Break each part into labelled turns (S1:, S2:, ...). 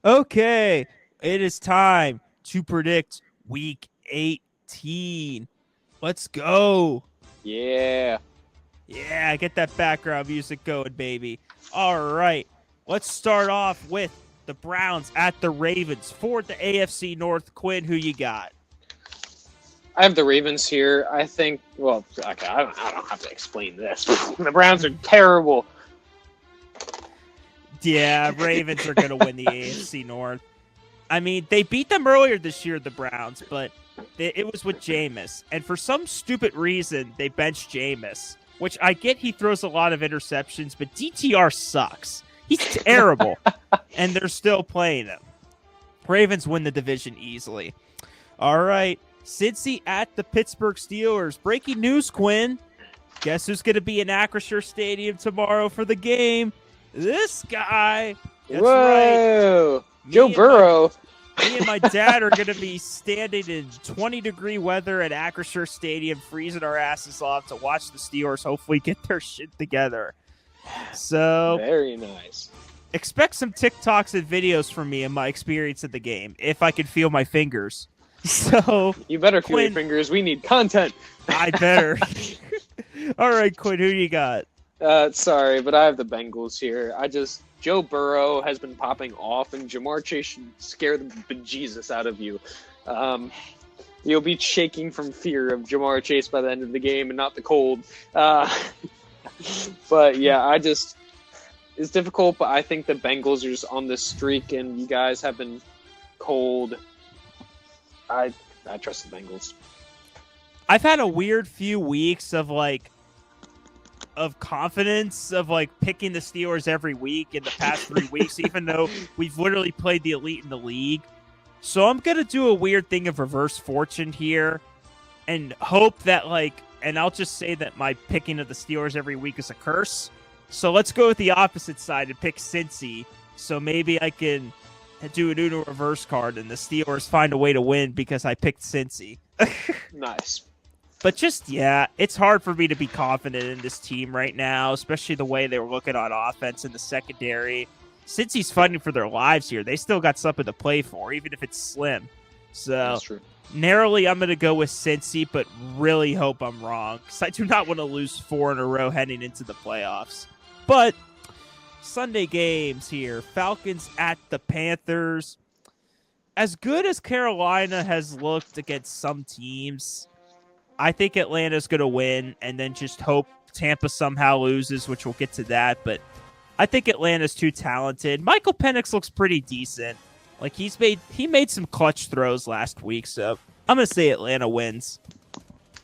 S1: Okay, it is time to predict week 18. Let's go.
S2: Yeah.
S1: Yeah, get that background music going, baby. All right, let's start off with the Browns at the Ravens for the AFC North. Quinn, who you got?
S2: I have the Ravens here. I think, well, okay, I don't have to explain this. The Browns are terrible.
S1: Yeah, Ravens are going to win the AFC North. I mean, they beat them earlier this year, the Browns, but it was with Jameis. And for some stupid reason, they benched Jameis, which I get he throws a lot of interceptions, but DTR sucks. He's terrible. And they're still playing him. Ravens win the division easily. All right. Cincy at the Pittsburgh Steelers. Breaking news, Quinn. Guess who's going to be in Acrisure Stadium tomorrow for the game? This guy. That's
S2: Whoa.
S1: right.
S2: Joe Burrow.
S1: Me and my dad are going to be standing in 20-degree weather at Acrisure Stadium, freezing our asses off to watch the Steelers hopefully get their shit together. So,
S2: very nice.
S1: Expect some TikToks and videos from me and my experience at the game, if I can feel my fingers. So,
S2: you better feel
S1: Quinn,
S2: your fingers. We need content.
S1: I better. All right, Quinn, who you got?
S2: Sorry, but I have the Bengals here. Joe Burrow has been popping off, and Jamar Chase should scare the bejesus out of you. You'll be shaking from fear of Jamar Chase by the end of the game and not the cold. But yeah, it's difficult, but I think the Bengals are just on this streak, and you guys have been cold. I trust the Bengals.
S1: I've had a weird few weeks of confidence of picking the Steelers every week in the past 3 weeks, even though we've literally played the elite in the league. So I'm going to do a weird thing of reverse fortune here and hope that and I'll just say that my picking of the Steelers every week is a curse. So let's go with the opposite side and pick Cincy. So maybe I can do an Uno reverse card and the Steelers find a way to win because I picked Cincy.
S2: Nice.
S1: But it's hard for me to be confident in this team right now, especially the way they were looking on offense in the secondary. Cincy's fighting for their lives here. They still got something to play for, even if it's slim. So
S2: that's true.
S1: Narrowly, I'm going to go with Cincy, but really hope I'm wrong because I do not want to lose 4 in a row heading into the playoffs. But Sunday games here. Falcons at the Panthers. As good as Carolina has looked against some teams, I think Atlanta's going to win and then just hope Tampa somehow loses, which we'll get to that. But I think Atlanta's too talented. Michael Penix looks pretty decent. He made some clutch throws last week, so I'm going to say Atlanta wins.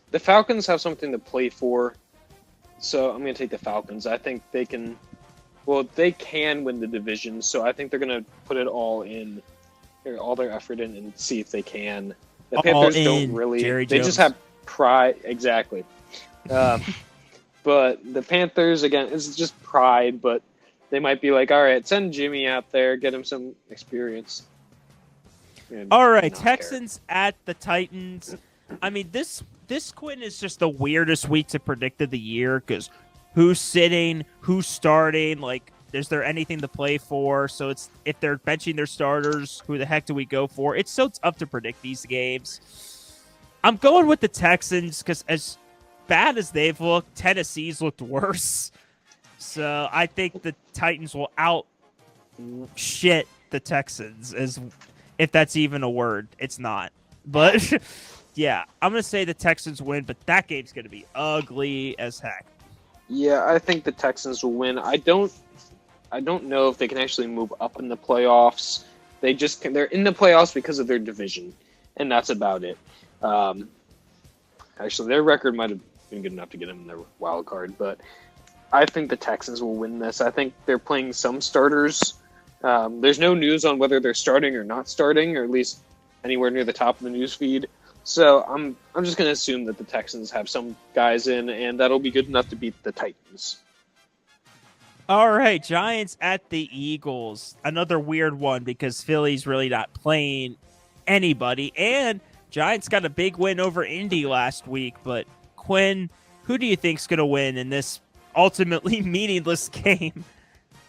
S2: The Falcons have something to play for, so I'm going to take the Falcons. I think they can win the division, so I think they're going to put it all their effort in and see if they can. The Panthers don't really.
S1: Jerry
S2: they
S1: Jones.
S2: Just have pride, exactly. But the Panthers, again, it's just pride, but they might be like, all right, send Jimmy out there, get him some experience.
S1: All right, Texans at the Titans. I mean, this Quinn is just the weirdest week to predict of the year because who's sitting, who's starting, is there anything to play for? So it's if they're benching their starters, who the heck do we go for? It's so tough to predict these games. I'm going with the Texans because as bad as they've looked, Tennessee's looked worse. So I think the Titans will shit the Texans, if that's even a word. It's not. But yeah, I'm going to say the Texans win, but that game's going to be ugly as heck.
S2: Yeah, I think the Texans will win. I don't know if they can actually move up in the playoffs. They're in the playoffs because of their division, and that's about it. Actually, their record might have been good enough to get them in their wild card, but I think the Texans will win this. I think they're playing some starters. There's no news on whether they're starting or not starting, or at least anywhere near the top of the news feed. So I'm just going to assume that the Texans have some guys in, and that'll be good enough to beat the Titans.
S1: All right, Giants at the Eagles. Another weird one because Philly's really not playing anybody, and Giants got a big win over Indy last week. But Quinn, who do you think's going to win in this ultimately meaningless game?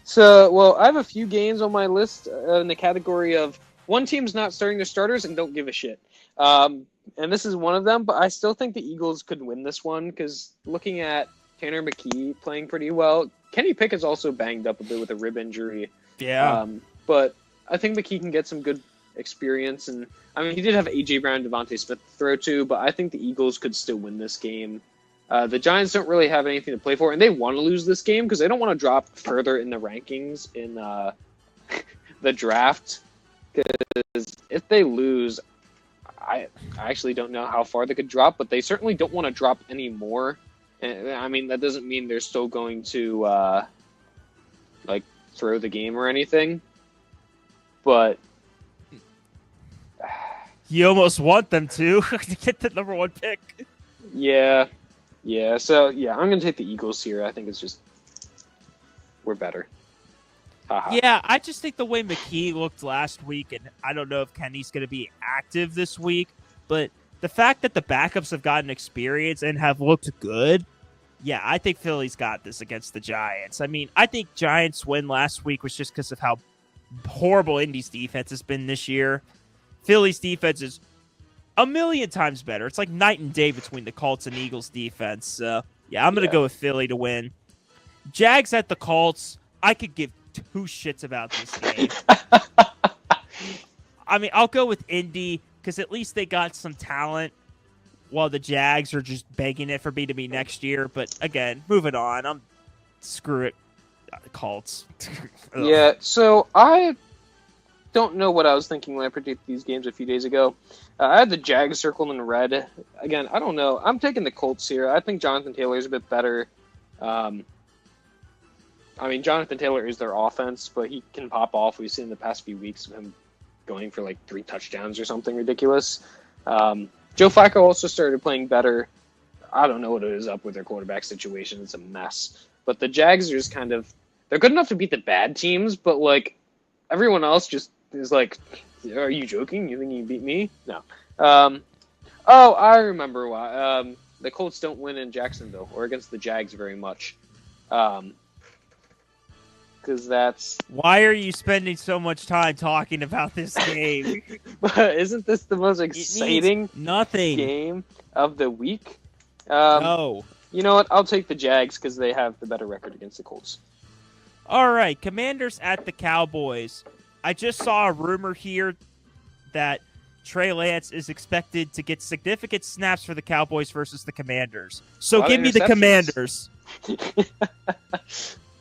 S2: So, well, I have a few games on my list in the category of one team's not starting their starters and don't give a shit. And this is one of them, but I still think the Eagles could win this one because looking at Tanner McKee playing pretty well, Kenny Pickett's also banged up a bit with a rib injury.
S1: Yeah.
S2: But I think McKee can get some good experience. And I mean, he did have A.J. Brown and Devontae Smith to throw to, but I think the Eagles could still win this game. The Giants don't really have anything to play for, and they want to lose this game because they don't want to drop further in the rankings in the draft. Because if they lose, I actually don't know how far they could drop, but they certainly don't want to drop any more. And, I mean, that doesn't mean they're still going to throw the game or anything. But
S1: you almost want them to get the number 1 pick.
S2: Yeah. So I'm gonna take the Eagles here. I think it's just we're better. Haha.
S1: Yeah, I just think the way McKee looked last week, and I don't know if Kenny's going to be active this week, but the fact that the backups have gotten experience and have looked good, yeah, I think Philly's got this against the Giants. I mean, I think Giants' win last week was just because of how horrible Indy's defense has been this year. Philly's defense is a million times better. It's like night and day between the Colts and Eagles defense. So, yeah, I'm going to go with Philly to win. Jags at the Colts, I could give 2 shits about this game. I mean, I'll go with Indy because at least they got some talent while the Jags are just begging it for me to be next year. But again, moving on. Screw it. Colts.
S2: Yeah, so I don't know what I was thinking when I predicted these games a few days ago. I had the Jags circled in red. Again, I don't know. I'm taking the Colts here. I think Jonathan Taylor's a bit better. I mean, Jonathan Taylor is their offense, but he can pop off. We've seen in the past few weeks of him going for like 3 touchdowns or something ridiculous. Joe Flacco also started playing better. I don't know what it is up with their quarterback situation. It's a mess. But the Jags are just kind of – they're good enough to beat the bad teams, but like everyone else just is like, are you joking? You think you can beat me? No. Oh, I remember why. The Colts don't win in Jacksonville or against the Jags very much. Because that's...
S1: Why are you spending so much time talking about this game?
S2: But isn't this the most exciting game of the week?
S1: No.
S2: You know what? I'll take the Jags because they have the better record against the Colts.
S1: All right, Commanders at the Cowboys. I just saw a rumor here that Trey Lance is expected to get significant snaps for the Cowboys versus the Commanders. So give me the Commanders.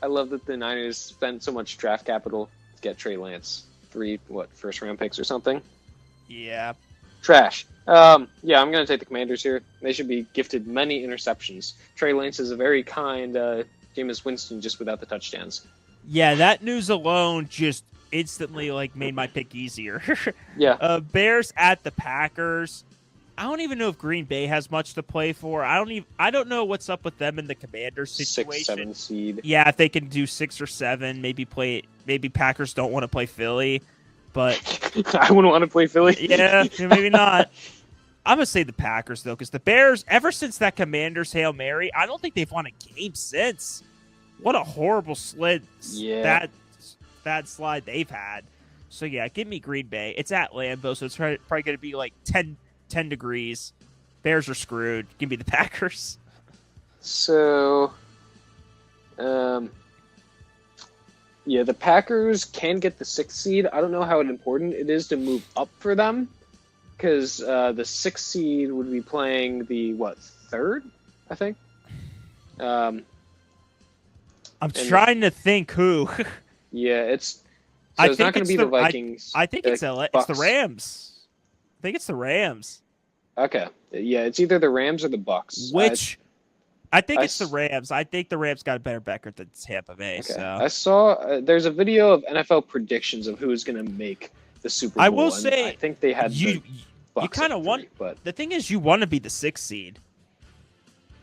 S2: I love that the Niners spent so much draft capital to get Trey Lance. 3, first-round picks or something?
S1: Yeah.
S2: Trash. I'm going to take the Commanders here. They should be gifted many interceptions. Trey Lance is a very kind Jameis Winston just without the touchdowns.
S1: Yeah, that news alone just instantly made my pick easier.
S2: Yeah.
S1: Bears at the Packers. I don't even know if Green Bay has much to play for. I don't know what's up with them in the Commanders situation.
S2: 6-7 seed.
S1: Yeah, if they can do 6 or 7, maybe Packers don't want to play Philly, but
S2: I wouldn't want to play Philly.
S1: Yeah, maybe not. I'm gonna say the Packers though, because the Bears, ever since that Commanders Hail Mary, I don't think they've won a game since. What a horrible slid that slide they've had. So yeah, give me Green Bay. It's at Lambeau, so it's probably gonna be like 10 degrees. Bears are screwed. Give me the Packers.
S2: So, the Packers can get the 6th seed. I don't know how important it is to move up for them, because the 6th seed would be playing the 3rd, I think.
S1: I'm trying to think who.
S2: Yeah, it's not going to be the Vikings.
S1: I think it's the Rams. I think it's the Rams.
S2: Okay. Yeah, it's either the Rams or the Bucks.
S1: I think it's the Rams. I think the Rams got a better record than Tampa Bay.
S2: Okay.
S1: So.
S2: I saw there's a video of NFL predictions of who is going to make the Super Bowl.
S1: I will say,
S2: I think they had
S1: you kind of want.
S2: But
S1: the thing is, you want to be the 6th seed.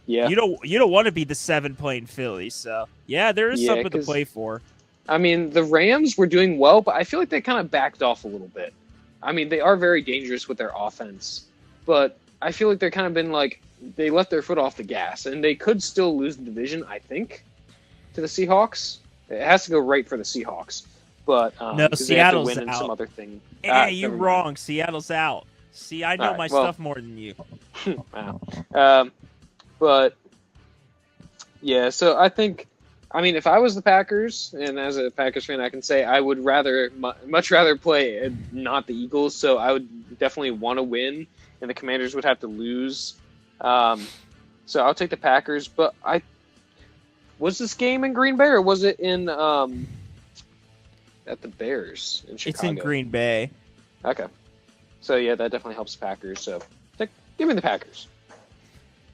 S2: Yeah.
S1: You don't want to be the 7 playing Philly. So yeah, there is something to play for.
S2: I mean, the Rams were doing well, but I feel like they kind of backed off a little bit. I mean, they are very dangerous with their offense, but I feel like they're kind of been they let their foot off the gas, and they could still lose the division, I think, to the Seahawks. It has to go right for the Seahawks. But
S1: No,
S2: 'cause they have to
S1: Seattle's
S2: win in
S1: out.
S2: some other thing.
S1: Hey, you
S2: Never mind.
S1: wrong. Seattle's out. See, I know
S2: Alright,
S1: my
S2: well-
S1: stuff more than you.
S2: Wow. But yeah, so I think, I mean, if I was the Packers, and as a Packers fan, I can say I would much rather play not the Eagles. So I would definitely want to win, and the Commanders would have to lose. So I'll take the Packers. But was this game in Green Bay or was it in at the Bears in Chicago?
S1: It's in Green Bay.
S2: Okay. So yeah, that definitely helps the Packers. So give me the Packers.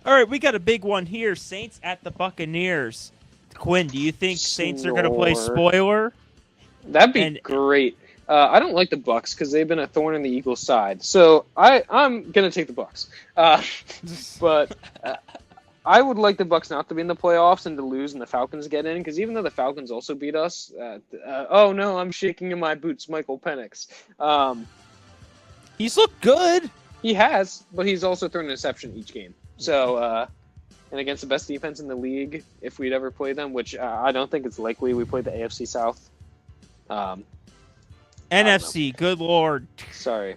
S1: All right, we got a big one here. Saints at the Buccaneers. Quinn, do you think Saints are going to play spoiler?
S2: That'd be great. I don't like the Bucs because they've been a thorn in the Eagles' side. So I'm going to take the Bucs. But I would like the Bucs not to be in the playoffs and to lose and the Falcons get in, because even though the Falcons also beat us, oh no, I'm shaking in my boots, Michael Penix.
S1: He's looked good.
S2: He has, but he's also thrown an interception each game. So, and against the best defense in the league, if we'd ever play them, which I don't think it's likely, we played the AFC South.
S1: NFC, good lord.
S2: Sorry.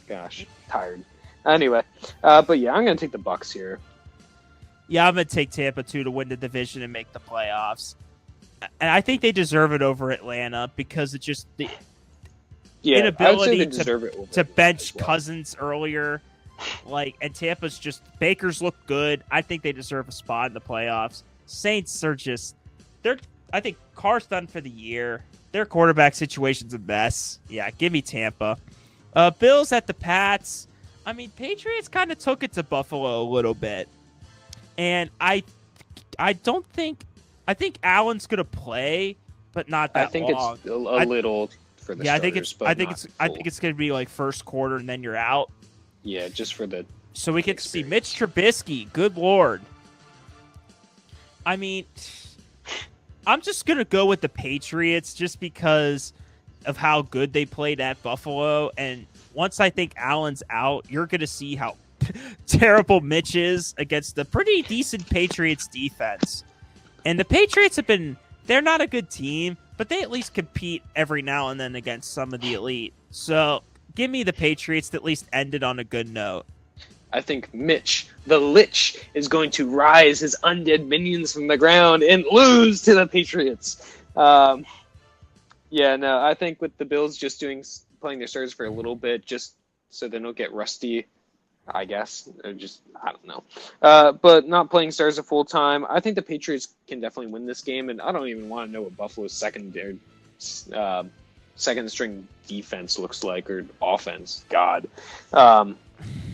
S2: Gosh, tired. Anyway, but yeah, I'm going to take the Bucs here.
S1: Yeah, I'm going to take Tampa 2 to win the division and make the playoffs. And I think they deserve it over Atlanta because it's just the inability to bench Cousins earlier. And Tampa's just, Baker's look good. I think they deserve a spot in the playoffs. Saints are just, I think Carr's done for the year. Their quarterback situation's a mess. Yeah, give me Tampa. Bills at the Pats. I mean, Patriots kind of took it to Buffalo a little bit. And I think Allen's going to play, but not that long.
S2: I think it's a little for the starters.
S1: I think it's going to be like first quarter and then you're out.
S2: Yeah, just for the
S1: So we get to see Mitch Trubisky. Good lord. I mean, I'm just going to go with the Patriots just because of how good they played at Buffalo. And once I think Allen's out, you're going to see how terrible Mitch is against the pretty decent Patriots defense. And the Patriots they're not a good team, but they at least compete every now and then against some of the elite. So give me the Patriots to at least end it on a good note.
S2: I think Mitch, the Lich, is going to rise his undead minions from the ground and lose to the Patriots. I think with the Bills just playing their starters for a little bit, just so they don't get rusty, I guess. Or I don't know. But not playing stars a full time. I think the Patriots can definitely win this game, and I don't even want to know what Buffalo's second string defense looks like, or offense. God.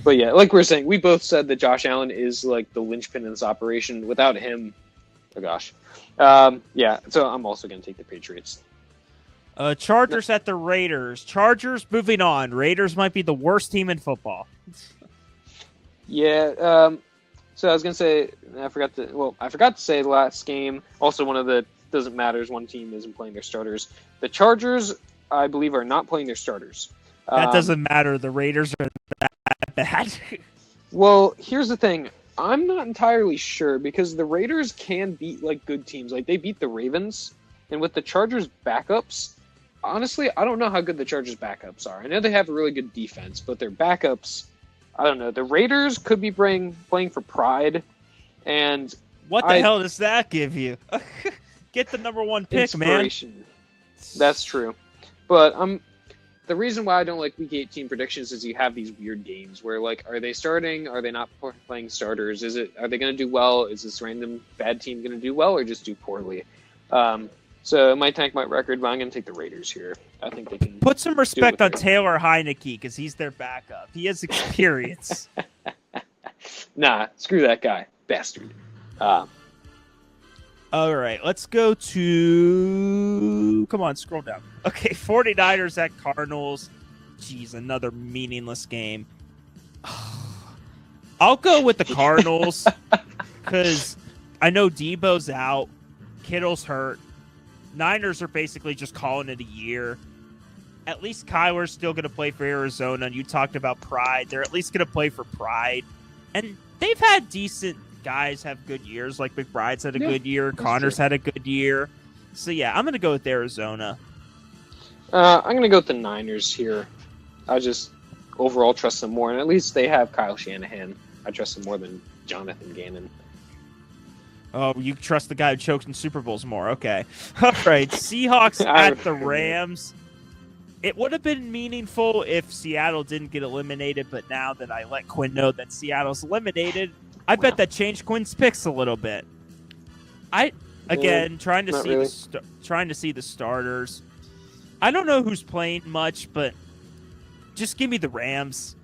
S2: But yeah, like we were saying, we both said that Josh Allen is like the linchpin in this operation. Without him, oh gosh. So I'm also going to take the Patriots.
S1: Chargers at the Raiders. Chargers moving on. Raiders might be the worst team in football.
S2: Yeah. So I was going to say, I forgot to say the last game. Also, one of the doesn't matter is one team isn't playing their starters. The Chargers, I believe, are not playing their starters.
S1: That doesn't matter. The Raiders are that bad.
S2: Well, here's the thing. I'm not entirely sure because the Raiders can beat like good teams. Like they beat the Ravens, and with the Chargers backups, honestly, I don't know how good the Chargers backups are. I know they have a really good defense, but their backups, I don't know. The Raiders could be playing for pride, and
S1: what the hell does that give you? Get the number one pick,
S2: inspiration. Man. That's true, but the reason why I don't like Week 18 predictions is you have these weird games where, like, are they starting? Are they not playing starters? Are they going to do well? Is this random bad team going to do well or just do poorly? So it might tank my record, but I'm going to take the Raiders here. I think they can
S1: put some respect on Taylor Heineke because he's their backup. He has experience.
S2: Nah, screw that guy, bastard.
S1: All right, let's go to... Come on, scroll down. Okay, 49ers at Cardinals. Jeez, another meaningless game. I'll go with the Cardinals because I know Debo's out. Kittle's hurt. Niners are basically just calling it a year. At least Kyler's still going to play for Arizona, and you talked about pride. They're at least going to play for pride. And they've had decent guys have good years, like McBride's had a good year, Connor's had a good year. So yeah, I'm gonna go with Arizona.
S2: I'm going to go with the Niners here. I just overall trust them more, and at least they have Kyle Shanahan. I trust him more than Jonathan Gannon.
S1: Oh, you trust the guy who chokes in Super Bowls more. Okay. All right. Seahawks at the Rams. It would have been meaningful if Seattle didn't get eliminated, but now that I let Quinn know that Seattle's eliminated, I bet that changed Quinn's picks a little bit. Trying to see the starters. I don't know who's playing much, but just give me the Rams.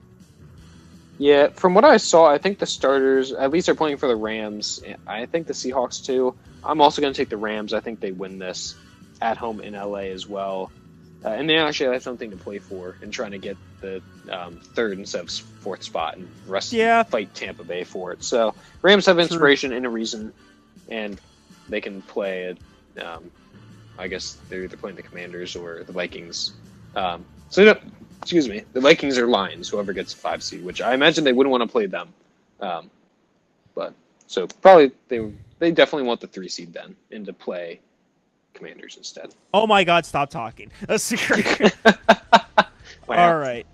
S2: Yeah, from what I saw, I think the starters, at least are playing for the Rams. I think the Seahawks too. I'm also going to take the Rams. I think they win this at home in LA as well. And they actually have something to play for in trying to get the third instead of fourth spot and fight Tampa Bay for it. So Rams have inspiration and a reason, and they can play it. I guess they're either playing the Commanders or the Vikings. The Vikings or Lions, whoever gets a 5 seed, which I imagine they wouldn't want to play them. So probably they definitely want the 3 seed then, and to play Commanders instead.
S1: Oh my God! Stop talking. All right.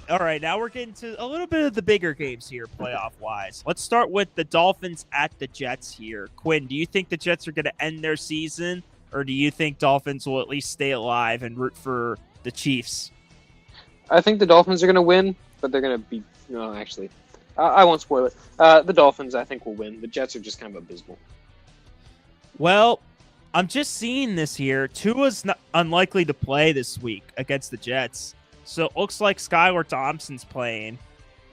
S1: All right, now we're getting to a little bit of the bigger games here, playoff-wise. Let's start with the Dolphins at the Jets here. Quinn, do you think the Jets are going to end their season, or do you think Dolphins will at least stay alive and root for the Chiefs?
S2: I think the Dolphins are going to win, but they're going to be... No, actually, I won't spoil it. The Dolphins, I think, will win. The Jets are just kind of abysmal.
S1: Well, I'm just seeing this here. Tua's unlikely to play this week against the Jets. So it looks like Skylar Thompson's playing.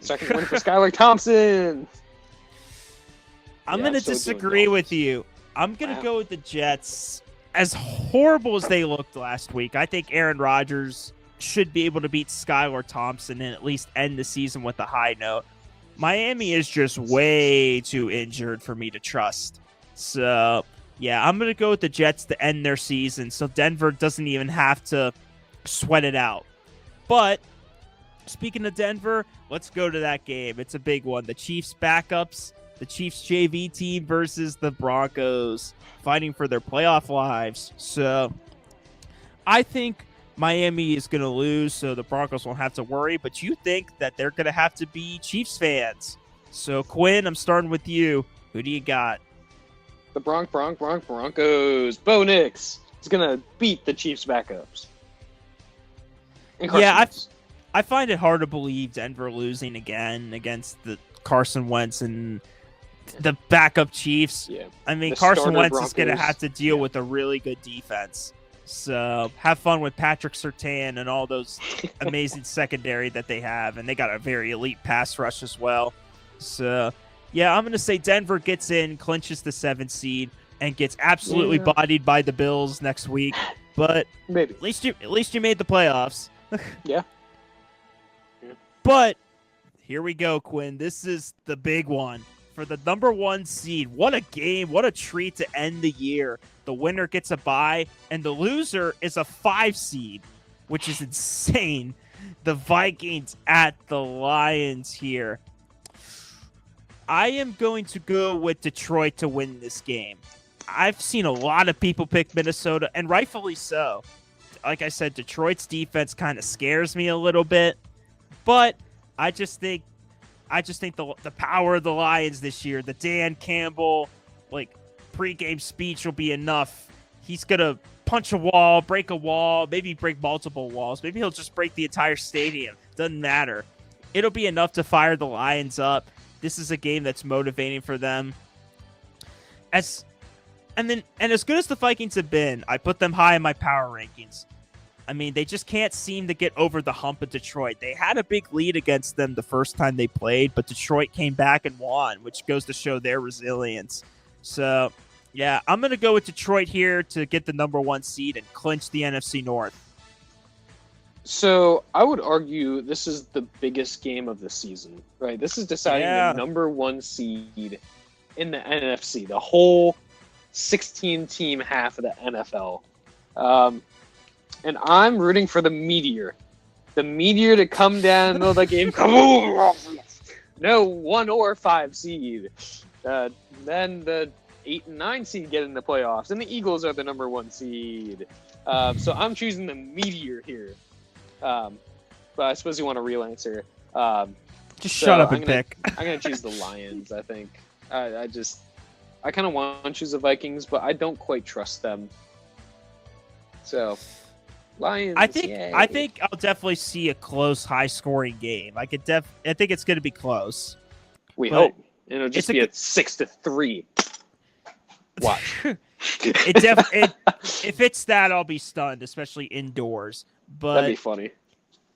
S2: Second win for Skylar Thompson.
S1: I'm going to disagree with you. I'm going to go with the Jets. As horrible as they looked last week, I think Aaron Rodgers should be able to beat Skylar Thompson and at least end the season with a high note. Miami is just way too injured for me to trust. So, yeah, I'm going to go with the Jets to end their season so Denver doesn't even have to sweat it out. But speaking of Denver, let's go to that game. It's a big one. The Chiefs backups, the Chiefs JV team versus the Broncos fighting for their playoff lives. So I think Miami is going to lose, so the Broncos won't have to worry. But you think that they're going to have to be Chiefs fans. So, Quinn, I'm starting with you. Who do you got?
S2: The Broncos. Bo Nix is going to beat the Chiefs backups.
S1: Yeah, I find it hard to believe Denver losing again against the Carson Wentz and the backup Chiefs.
S2: Yeah.
S1: I mean, Carson Wentz is going to have to deal with a really good defense. So have fun with Patrick Surtain and all those amazing secondary that they have. And they got a very elite pass rush as well. So, yeah, I'm going to say Denver gets in, clinches the 7th seed, and gets absolutely bodied by the Bills next week. But
S2: maybe
S1: at least you made the playoffs.
S2: Yeah.
S1: But here we go, Quinn. This is the big one for the number 1 seed. What a game. What a treat to end the year. The winner gets a bye, and the loser is a 5 seed, which is insane. The Vikings at the Lions here. I am going to go with Detroit to win this game. I've seen a lot of people pick Minnesota, and rightfully so. Like I said, Detroit's defense kind of scares me a little bit, but I just think the power of the Lions this year, the Dan Campbell pregame speech will be enough. He's gonna punch a wall, break a wall, maybe break multiple walls. Maybe he'll just break the entire stadium. Doesn't matter. It'll be enough to fire the Lions up. This is a game that's motivating for them. As good as the Vikings have been, I put them high in my power rankings. I mean, they just can't seem to get over the hump of Detroit. They had a big lead against them the first time they played, but Detroit came back and won, which goes to show their resilience. So, yeah, I'm going to go with Detroit here to get the number 1 seed and clinch the NFC North.
S2: So, I would argue this is the biggest game of the season, right? This is deciding the number 1 seed in the NFC, the whole 16-team half of the NFL. And I'm rooting for the Meteor. The Meteor to come down in the middle of the game. No 1 or 5 seed. Then the 8 and 9 seed get in the playoffs, and the Eagles are the number 1 seed. So I'm choosing the Meteor here. But I suppose you want a real answer.
S1: Just shut up and pick.
S2: I'm gonna choose the Lions. I think. I kind of want to choose the Vikings, but I don't quite trust them. So, Lions.
S1: I think
S2: yay.
S1: I'll definitely see a close, high-scoring game. I think it's going to be close.
S2: We hope it'll just be a 6-3. Watch.
S1: If it's that, I'll be stunned, especially indoors. But
S2: that'd be funny.